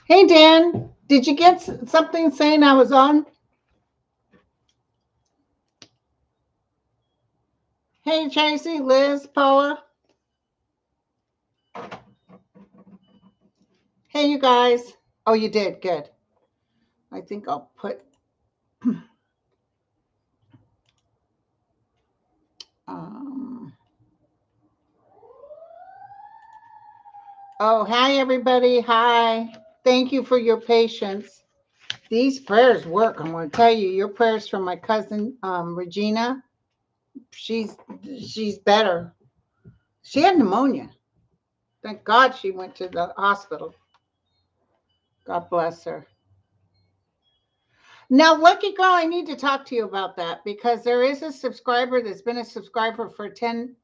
Hey, Dan, did you get something saying I was on? Hey, Tracy, Liz, Paula. Hey, you guys. Oh, you did. Good. I think I'll put. Um, oh, hi, everybody. Hi. Thank you for your patience. These prayers work. I'm going to tell you, your prayers from my cousin Regina. She's she's better. She had pneumonia. Thank God she went to the hospital. God bless her. Now, Lucky Girl, I need to talk to you about that because there is a subscriber that's been a subscriber for 10,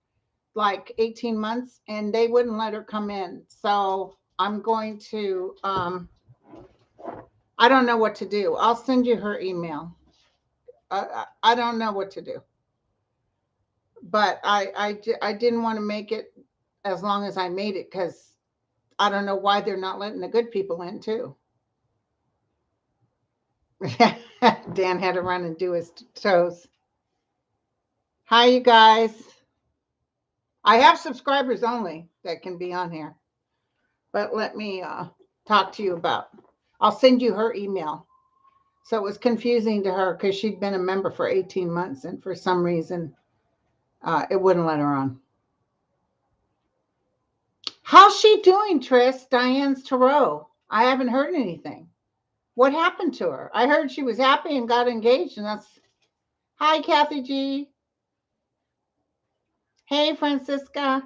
like 18 months, and they wouldn't let her come in. So I'm going to, I don't know what to do. I'll send you her email. I don't know what to do, but I didn't want to make it as long as I made it because I don't know why they're not letting the good people in too. Dan had to run and do his toes. Hi, you guys. I have subscribers only that can be on here, but let me talk to you about. I'll send you her email. So it was confusing to her because she'd been a member for 18 months, and for some reason, it wouldn't let her on. How's she doing, Tris? Diane's Tarot. I haven't heard anything. What happened to her? I heard she was happy and got engaged, and that's. Hi, Kathy G. Hey, Francisca.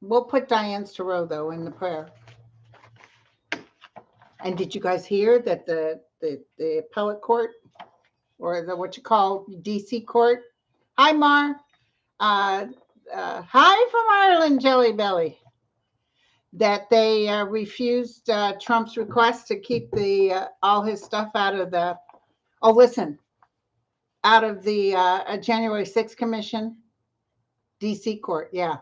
We'll put Diane's Tarot though in the prayer. And did you guys hear that the appellate court, or the what you call DC court? Hi, Mar. Uh, hi from Ireland, Jelly Belly. That they refused Trump's request to keep the all his stuff out of the. Oh, listen, out of the January 6th commission, DC court. Yeah,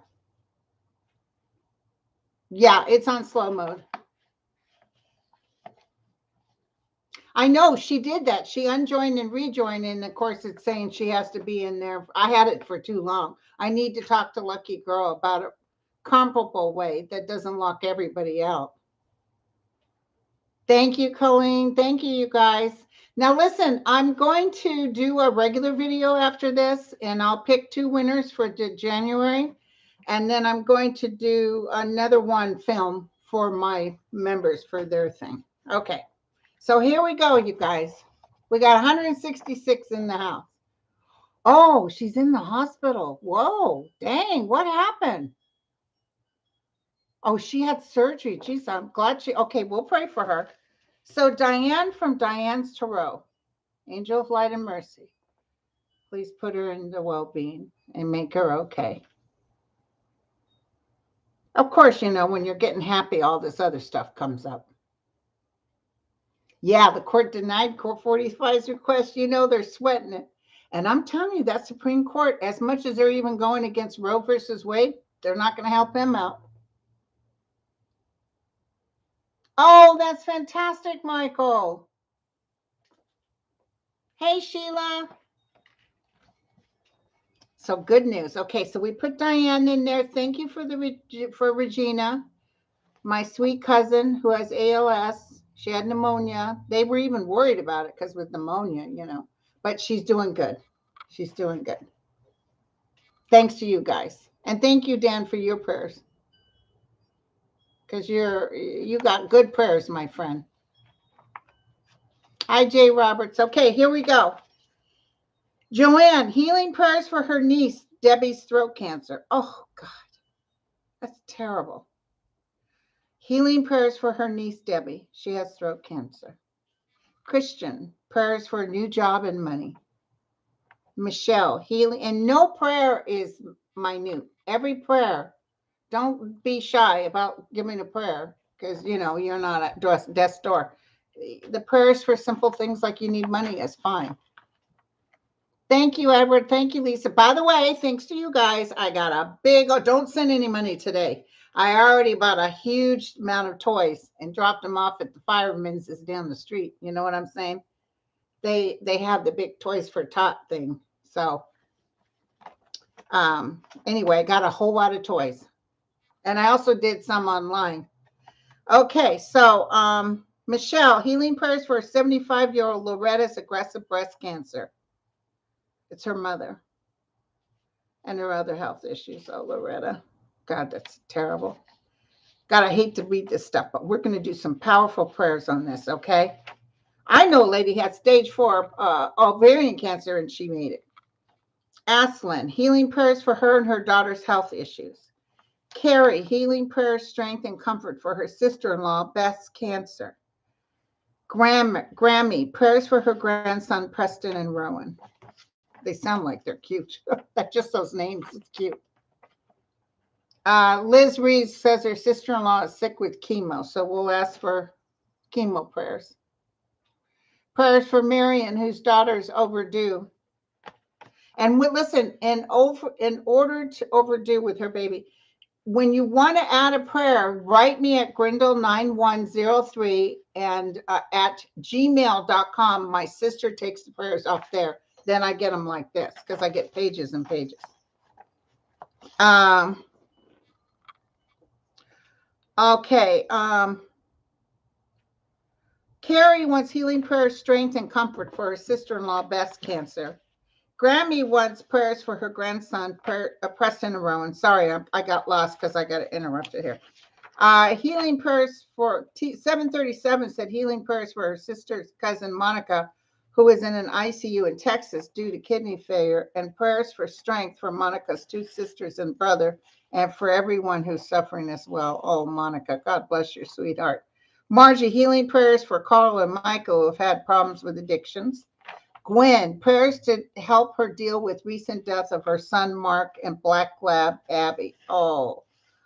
yeah, it's on slow mode. I know she did that. She unjoined and rejoined, and of course, it's saying she has to be in there. I had it for too long. I need to talk to Lucky Girl about a comparable way that doesn't lock everybody out. Thank you, Colleen. Thank you, you guys. Now, listen, I'm going to do a regular video after this, and I'll pick 2 winners for January. And then I'm going to do another one film for my members for their thing. Okay. So here we go, you guys. We got 166 in the house. Oh, she's in the hospital. Whoa, dang, what happened? Oh, she had surgery. Geez, I'm glad she. Okay, we'll pray for her. So, Diane from Diane's Tarot, Angel of Light and Mercy, please put her in the well being and make her okay. Of course, you know, when you're getting happy, all this other stuff comes up. Yeah, the court denied Court 45's request. You know, they're sweating it. And I'm telling you, that Supreme Court, as much as they're even going against Roe versus Wade, they're not going to help him out. Oh, that's fantastic, Michael. Hey, Sheila. So good news. Okay, so we put Diane in there. Thank you for Regina, my sweet cousin who has ALS. She had pneumonia. They were even worried about it because with pneumonia, you know. But she's doing good. She's doing good. Thanks to you guys. And thank you, Dan, for your prayers. Because you got good prayers, my friend. Hi, Jay Roberts. Okay, here we go. Joanne, healing prayers for her niece, Debbie's throat cancer. Oh, God. That's terrible. Healing prayers for her niece, Debbie. She has throat cancer. Christian, prayers for a new job and money. Michelle, healing. And no prayer is minute. Every prayer Don't be shy about giving a prayer because you're not at death's door. The prayers for simple things like you need money is fine. Thank you, Edward. Thank you, Lisa. By the way, thanks to you guys, I got a big, oh, don't send any money today. I already bought a huge amount of toys and dropped them off at the firemen's is down the street. You know what I'm saying? They have the big Toys for Tot thing. So anyway, I got a whole lot of toys. And I also did some online. Okay, so Michelle, healing prayers for 75-year-old Loretta's aggressive breast cancer. It's her mother and her other health issues. Oh, Loretta. God, that's terrible. God, I hate to read this stuff, but we're going to do some powerful prayers on this, okay? I know a lady had stage 4 ovarian cancer and she made it. Aslan, healing prayers for her and her daughter's health issues. Carrie, healing prayers, strength, and comfort for her sister-in-law, Beth's cancer. Grammy, prayers for her grandson, Preston and Rowan. They sound like they're cute. That's just those names. It's cute. Liz Reed says her sister-in-law is sick with chemo, so we'll ask for chemo prayers. Prayers for Marion, whose daughter is overdue. And listen, in order to overdue with her baby, when you want to add a prayer, write me at grindle9103 and at gmail.com. My sister takes the prayers off there. Then I get them like this because I get pages and pages. Okay. Carrie wants healing prayers, strength, and comfort for her sister-in-law, Beth's cancer. Grammy wants prayers for her grandson, Preston and Rowan. Sorry, I got lost because I got interrupted here. Healing prayers for 737 said healing prayers for her sister's cousin, Monica, who is in an ICU in Texas due to kidney failure, and prayers for strength for Monica's 2 sisters and brother, and for everyone who's suffering as well. Oh, Monica, God bless your sweetheart. Margie, healing prayers for Carl and Michael who have had problems with addictions. Gwen, prayers to help her deal with recent death of her son, Mark, and Black Lab, Abby. Oh,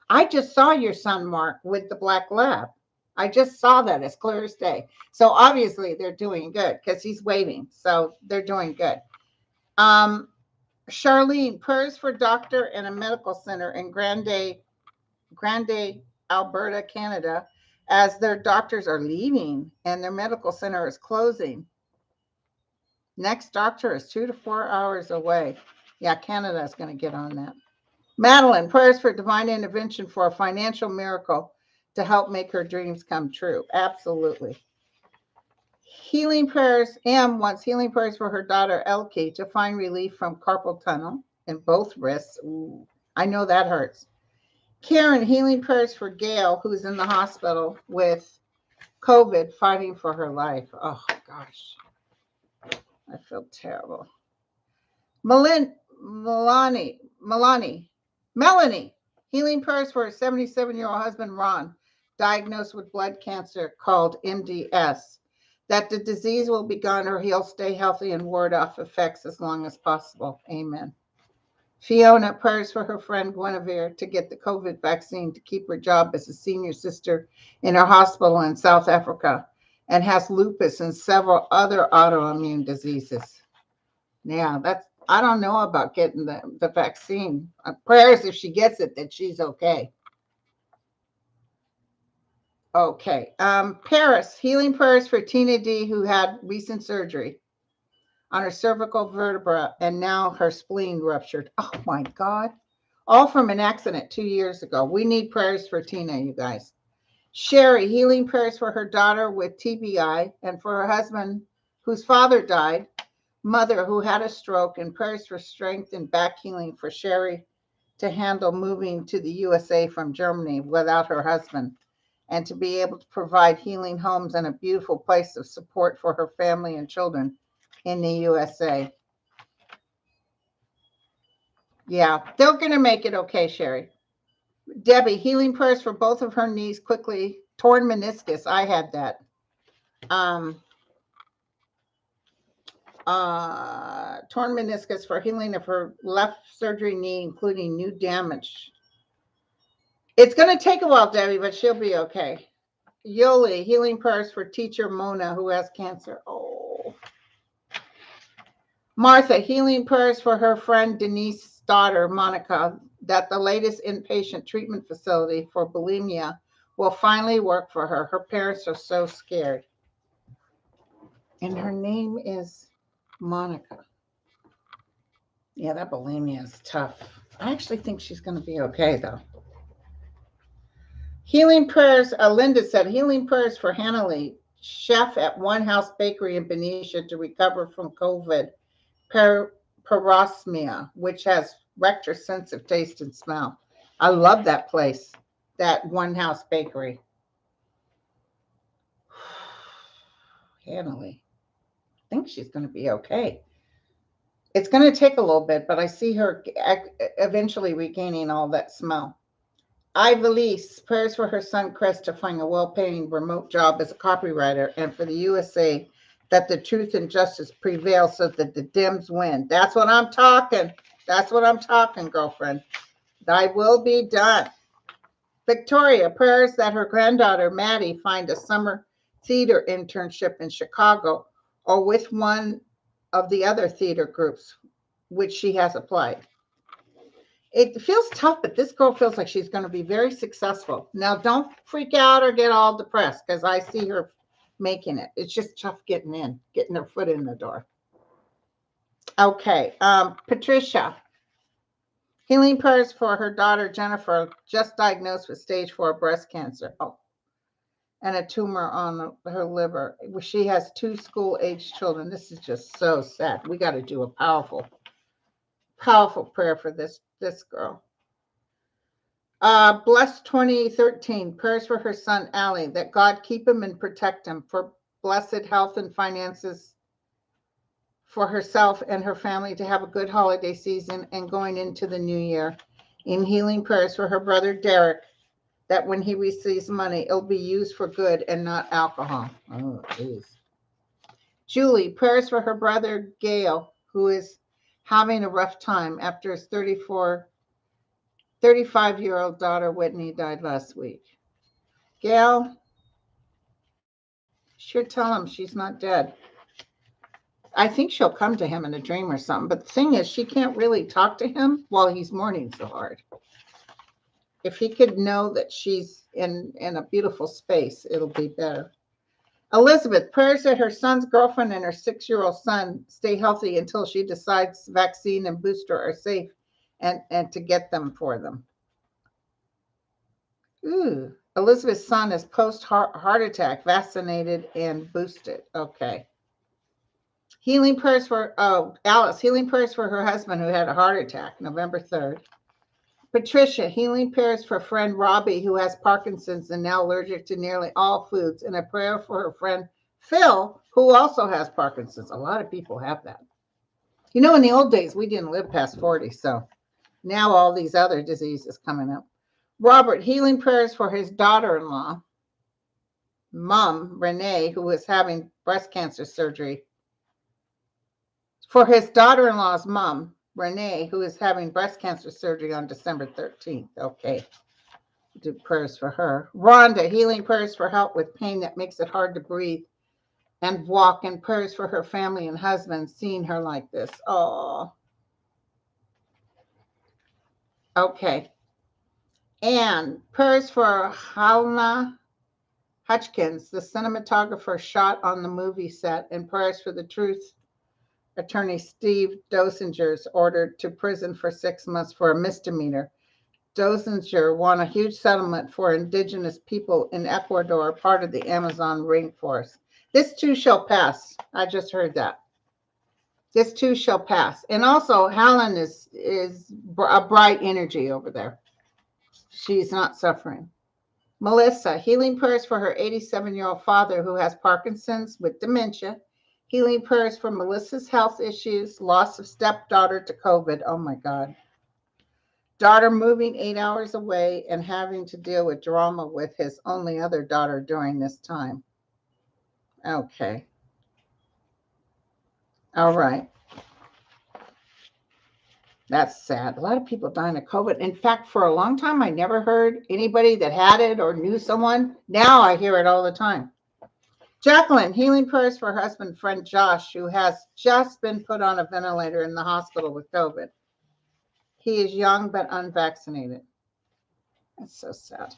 I just saw your son, Mark, with the Black Lab. I just saw that as clear as day. So obviously they're doing good because he's waving. So they're doing good. Charlene, prayers for doctor and a medical center in Grande, Alberta, Canada, as their doctors are leaving and their medical center is closing. Next doctor is 2 to 4 hours away. Yeah, Canada is going to get on that. Madeline, prayers for divine intervention for a financial miracle to help make her dreams come true. Absolutely. Healing prayers. M wants healing prayers for her daughter, Elke, to find relief from carpal tunnel in both wrists. Ooh, I know that hurts. Karen, healing prayers for Gail, who's in the hospital with COVID, fighting for her life. Oh, gosh. I feel terrible. Melanie, healing prayers for her 77-year-old husband, Ron, diagnosed with blood cancer called MDS, that the disease will be gone or he'll stay healthy and ward off effects as long as possible. Amen. Fiona, prayers for her friend Guinevere to get the COVID vaccine to keep her job as a senior sister in her hospital in South Africa and has lupus and several other autoimmune diseases. Yeah, I don't know about getting the vaccine. Prayers if she gets it that she's okay. Okay. Paris, healing prayers for Tina D, who had recent surgery on her cervical vertebra and now her spleen ruptured. Oh my God. All from an accident 2 years ago. We need prayers for Tina, you guys. Sherry, healing prayers for her daughter with TBI and for her husband whose father died, mother who had a stroke, and prayers for strength and back healing for Sherry to handle moving to the USA from Germany without her husband and to be able to provide healing homes and a beautiful place of support for her family and children in the USA. Yeah, they're going to make it okay, Sherry. Debbie, healing prayers for both of her knees quickly. Torn meniscus. I had that. Torn meniscus for healing of her left surgery knee, including new damage. It's going to take a while, Debbie, but she'll be okay. Yoli, healing prayers for teacher Mona, who has cancer. Oh. Martha, healing prayers for her friend Denise's daughter, Monica, that the latest inpatient treatment facility for bulimia will finally work for her. Her parents are so scared. And her name is Monica. Yeah, that bulimia is tough. I actually think she's going to be okay, though. Healing prayers, Linda said, healing prayers for Hannah Lee, chef at One House Bakery in Benicia to recover from COVID parosmia, which has wrecked her sense of taste and smell. I love that place, that One House Bakery. Hannah Lee, I think she's going to be okay. It's going to take a little bit, but I see her eventually regaining all that smell. Ivalise, prayers for her son Chris to find a well-paying remote job as a copywriter, and for the USA that the truth and justice prevail so that the Dems win. That's what I'm talking. That's what I'm talking, girlfriend. Thy will be done. Victoria, prayers that her granddaughter Maddie find a summer theater internship in Chicago or with one of the other theater groups which she has applied. It feels tough, but this girl feels like she's going to be very successful. Now, don't freak out or get all depressed because I see her making it. It's just tough getting her foot in the door. Okay, Patricia. Healing prayers for her daughter Jennifer, just diagnosed with stage 4 breast cancer. Oh, and a tumor on her liver. She has 2 school-age children. This is just so sad. We got to do a powerful prayer for this girl. Blessed 2013, prayers for her son, Allie, that God keep him and protect him, for blessed health and finances for herself and her family to have a good holiday season and going into the new year. In healing prayers for her brother, Derek, that when he receives money, it'll be used for good and not alcohol. Oh, geez. Julie, prayers for her brother, Gail, who is having a rough time after his 35-year-old daughter, Whitney, died last week. Gail, sure tell him she's not dead. I think she'll come to him in a dream or something. But the thing is, she can't really talk to him while he's mourning so hard. If he could know that she's in a beautiful space, it'll be better. Elizabeth, prayers that her son's girlfriend and her 6-year-old son stay healthy until she decides vaccine and booster are safe and to get them for them. Ooh, Elizabeth's son is post-heart attack, vaccinated and boosted. Okay. Healing prayers for, Alice, healing prayers for her husband who had a heart attack, November 3rd. Patricia, healing prayers for friend Robbie who has Parkinson's and now allergic to nearly all foods, and a prayer for her friend Phil who also has Parkinson's. A lot of people have that. You know, in the old days, we didn't live past 40, so now all these other diseases coming up. Robert, healing prayers for his daughter-in-law, Mom, Renee, who is having breast cancer surgery. For his daughter-in-law's mom, Renee, who is having breast cancer surgery on December 13th. Okay. Do prayers for her. Rhonda, healing prayers for help with pain that makes it hard to breathe and walk, and prayers for her family and husband seeing her like this. Oh. Okay. And prayers for Halna Hutchins, the cinematographer shot on the movie set, and prayers for the truth attorney Steve Dosinger's ordered to prison for 6 months for a misdemeanor. Dosinger won a huge settlement for indigenous people in Ecuador, part of the Amazon rainforest. This too shall pass. I just heard that. This too shall pass. And also, Helen is a bright energy over there. She's not suffering. Melissa, healing prayers for her 87-year-old father who has Parkinson's with dementia. Healing prayers for Melissa's health issues, loss of stepdaughter to COVID. Oh my God. Daughter moving 8 hours away and having to deal with drama with his only other daughter during this time. Okay. All right. That's sad. A lot of people dying of COVID. In fact, for a long time, I never heard anybody that had it or knew someone. Now I hear it all the time. Jacqueline, healing prayers for her husband, friend Josh, who has just been put on a ventilator in the hospital with COVID. He is young but unvaccinated. That's so sad.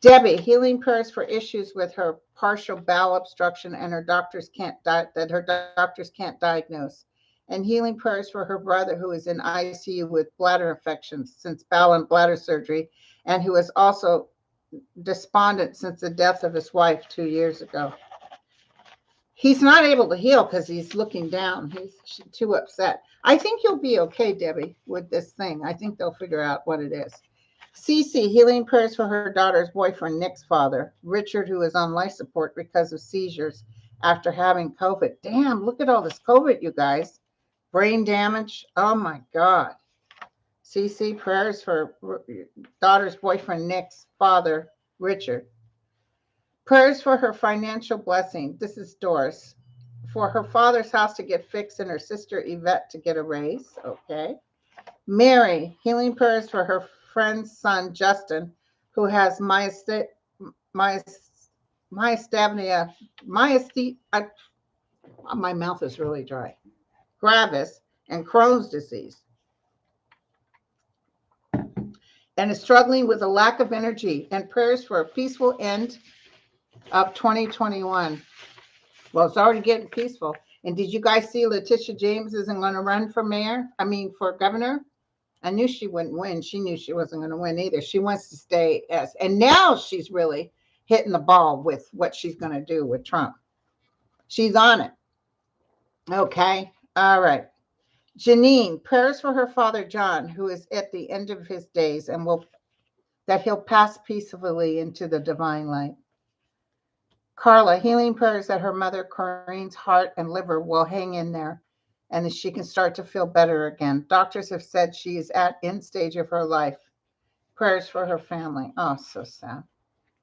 Debbie, healing prayers for issues with her partial bowel obstruction and her doctors can't diagnose. And healing prayers for her brother who is in ICU with bladder infections since bowel and bladder surgery, and who is also despondent since the death of his wife 2 years ago. He's not able to heal because he's looking down. He's too upset. I think you'll be okay, Debbie, with this thing. I think they'll figure out what it is. Cece, healing prayers for her daughter's boyfriend, Nick's father, Richard, who is on life support because of seizures after having COVID. Damn, look at all this COVID, you guys. Brain damage. Oh my God. Cece, prayers for daughter's boyfriend, Nick's father, Richard. Prayers for her financial blessing. This is Doris. For her father's house to get fixed and her sister Yvette to get a raise. Okay. Mary, healing prayers for her friend's son, Justin, who has myasthenia my mouth is really dry, gravis, and Crohn's disease, and is struggling with a lack of energy, and prayers for a peaceful end of 2021. Well, it's already getting peaceful. And did you guys see Letitia James isn't going to run for governor? I knew she wouldn't win. She knew she wasn't going to win either. She wants to stay as, and now she's really hitting the ball with what she's going to do with Trump. She's on it. Okay. All right. Janine, prayers for her father, John, who is at the end of his days and that he'll pass peacefully into the divine light. Carla, healing prayers that her mother, Corinne's heart and liver will hang in there and that she can start to feel better again. Doctors have said she is at end stage of her life. Prayers for her family. Oh, so sad.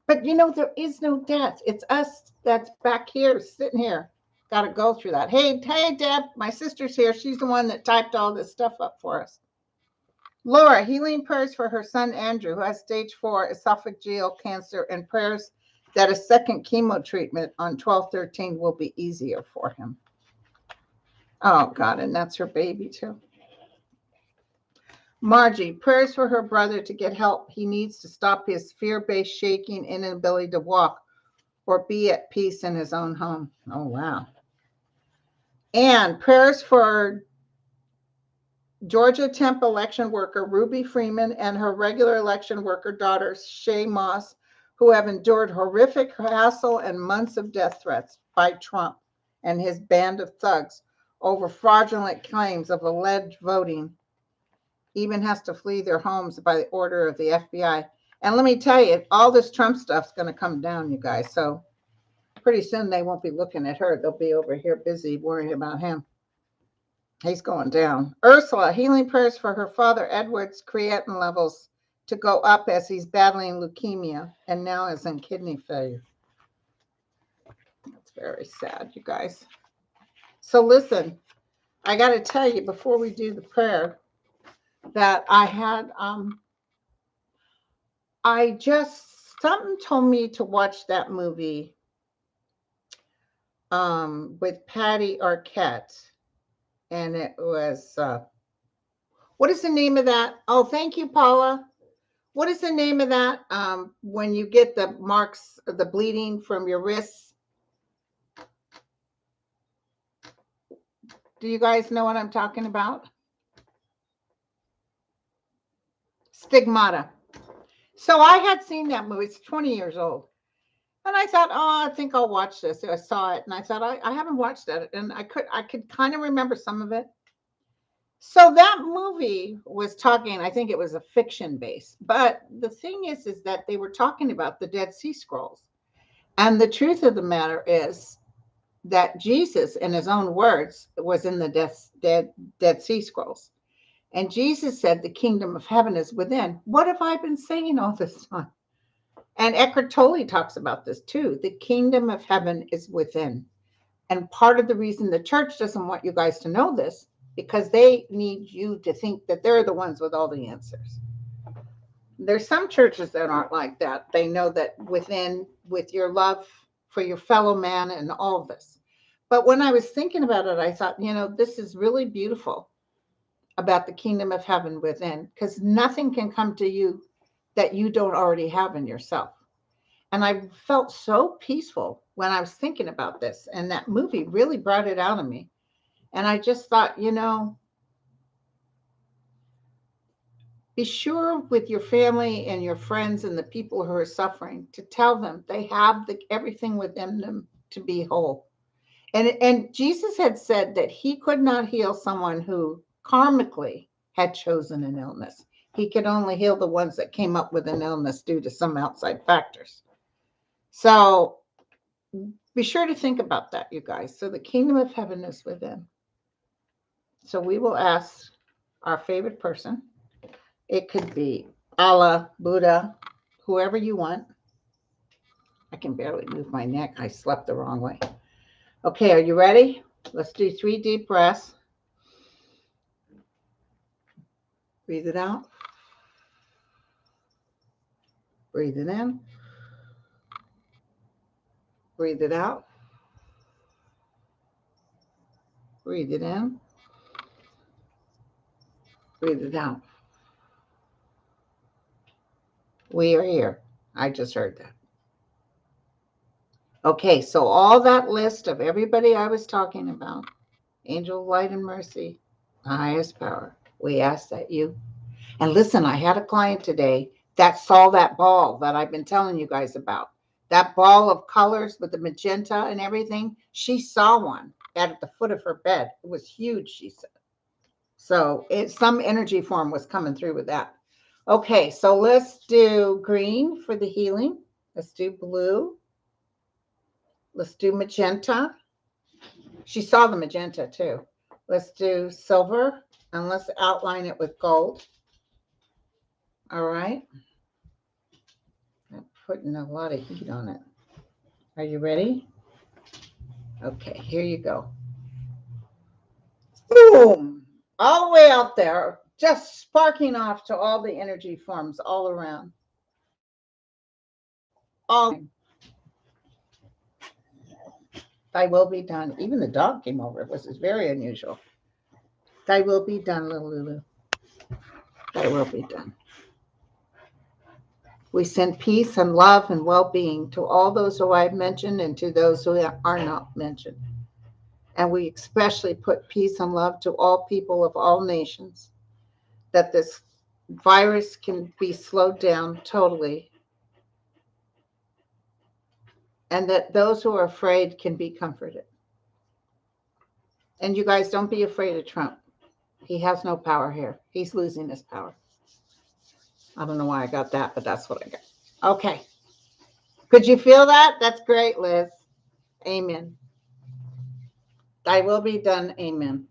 But there is no death. It's us that's back here, sitting here. Got to go through that. Hey, Deb, my sister's here. She's the one that typed all this stuff up for us. Laura, healing prayers for her son, Andrew, who has stage 4 esophageal cancer, and prayers that a second chemo treatment on 12/13 will be easier for him. Oh, God, and that's her baby, too. Margie, prayers for her brother to get help. He needs to stop his fear-based shaking, inability to walk, or be at peace in his own home. Oh, wow. And prayers for Georgia Temp election worker Ruby Freeman and her regular election worker daughter Shay Moss, who have endured horrific hassle and months of death threats by Trump and his band of thugs over fraudulent claims of alleged voting, even has to flee their homes by the order of the FBI. And let me tell you, all this Trump stuff's going to come down, you guys. So pretty soon they won't be looking at her. They'll be over here busy worrying about him. He's going down. Ursula, healing prayers for her father Edward's creatinine levels to go up as he's battling leukemia and now is in kidney failure. That's very sad, you guys. So listen, I got to tell you before we do the prayer that I had, something told me to watch that movie with Patty Arquette. And it was, what is the name of that? Oh, thank you, Paula. What is the name of that when you get the marks, the bleeding from your wrists? Do you guys know what I'm talking about? Stigmata. So I had seen that movie. It's 20 years old. And I thought, oh, I think I'll watch this. So I saw it and I thought, I haven't watched that. And I could kind of remember some of it. So that movie was talking, I think it was a fiction base. But the thing is that they were talking about the Dead Sea Scrolls. And the truth of the matter is that Jesus, in his own words, was in the Dead Sea Scrolls. And Jesus said, the kingdom of heaven is within. What have I been saying all this time? And Eckhart Tolle talks about this too. The kingdom of heaven is within. And part of the reason the church doesn't want you guys to know this because they need you to think that they're the ones with all the answers. There's some churches that aren't like that. They know that with your love for your fellow man and all of this. But when I was thinking about it, I thought, this is really beautiful about the kingdom of heaven within, because nothing can come to you that you don't already have in yourself. And I felt so peaceful when I was thinking about this, and that movie really brought it out of me. And I just thought, be sure with your family and your friends and the people who are suffering to tell them they have everything within them to be whole. And Jesus had said that he could not heal someone who karmically had chosen an illness. He could only heal the ones that came up with an illness due to some outside factors. So be sure to think about that, you guys. So the kingdom of heaven is within. So we will ask our favorite person. It could be Allah, Buddha, whoever you want. I can barely move my neck. I slept the wrong way. Okay, are you ready? Let's do 3 deep breaths. Breathe it out. Breathe it in. Breathe it out. Breathe it in. Breathe it out. We are here. I just heard that. Okay, so all that list of everybody I was talking about, angel of light and mercy, the highest power, we ask that you. And listen, I had a client today that saw that ball that I've been telling you guys about. That ball of colors with the magenta and everything. She saw one at the foot of her bed. It was huge, she said. So some energy form was coming through with that. Okay, so let's do green for the healing. Let's do blue. Let's do magenta. She saw the magenta too. Let's do silver, and let's outline it with gold. All right. I'm putting a lot of heat on it. Are you ready? Okay, here you go. Boom! All the way out there, just sparking off to all the energy forms all around. All. Thy will be done. Even the dog came over. It was very unusual. Thy will be done, little Lulu. Thy will be done. We send peace and love and well-being to all those who I've mentioned and to those who are not mentioned. And we especially put peace and love to all people of all nations, that this virus can be slowed down totally, and that those who are afraid can be comforted. And you guys, don't be afraid of Trump. He has no power here. He's losing his power. I don't know why I got that, but that's what I got. Okay. Could you feel that? That's great, Liz. Amen. Thy will be done. Amen.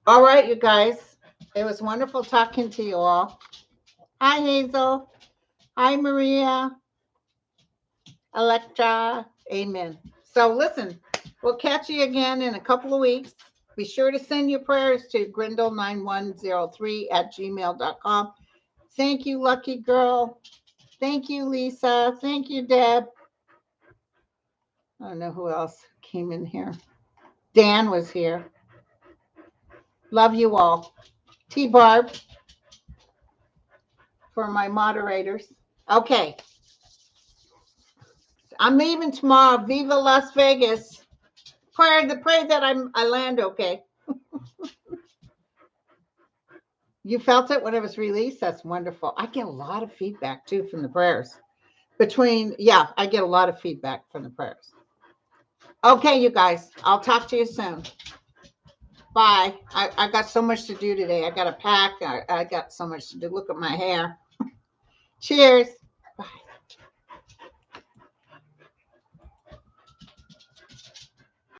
All right, you guys. It was wonderful talking to you all. Hi, Hazel. Hi, Maria. Electra. Amen. So listen, we'll catch you again in a couple of weeks. Be sure to send your prayers to grindle9103@gmail.com. Thank you, Lucky Girl. Thank you, Lisa. Thank you, Deb. I don't know who else came in here. Dan was here. Love you all. T-Barb for my moderators. Okay. I'm leaving tomorrow. Viva Las Vegas. Pray that I land okay. You felt it when it was released? That's wonderful. I get a lot of feedback too from the prayers. I get a lot of feedback from the prayers. Okay, you guys, I'll talk to you soon. Bye. I got so much to do today. I got to pack. I got so much to do. Look at my hair. Cheers.